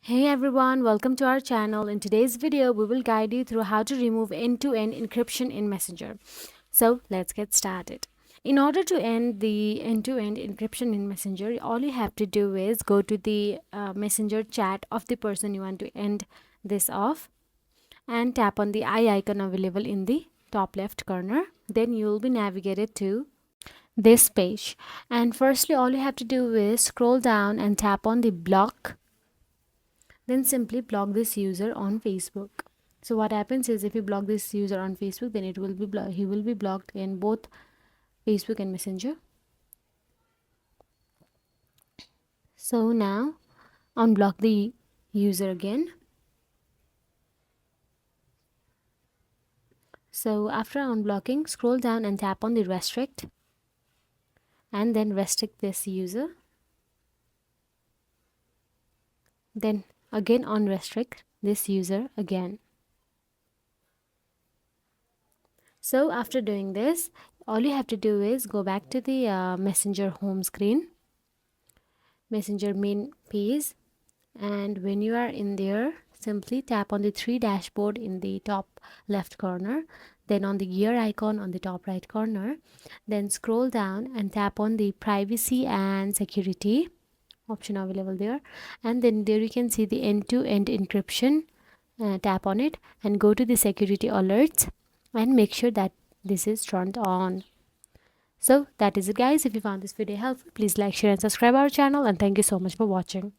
Hey everyone, welcome to our channel. In today's video, we will guide you through how to remove end-to-end encryption in Messenger. So let's get started. In order to end the end-to-end encryption in Messenger, all you have to do is go to the Messenger chat of the person you want to end this off and tap on the eye icon available in the top left corner. Then you will be navigated to this page. And firstly, all you have to do is scroll down and tap on the block, then simply block this user on Facebook. So what happens is, if you block this user on Facebook, then he will be blocked in both Facebook and Messenger. So now unblock the user again. So after unblocking, scroll down and tap on the restrict and then restrict this user. Then again unrestrict this user again. So after doing this, all you have to do is go back to the Messenger home screen, Messenger main page, and when you are in there, simply tap on the three dashboard in the top left corner, then on the gear icon on the top right corner, then scroll down and tap on the privacy and security option available there, and then there you can see the end-to-end encryption. Tap on it and go to the security alerts and make sure that this is turned on. So that is it guys. If you found this video helpful, please like, share and subscribe our channel, and thank you so much for watching.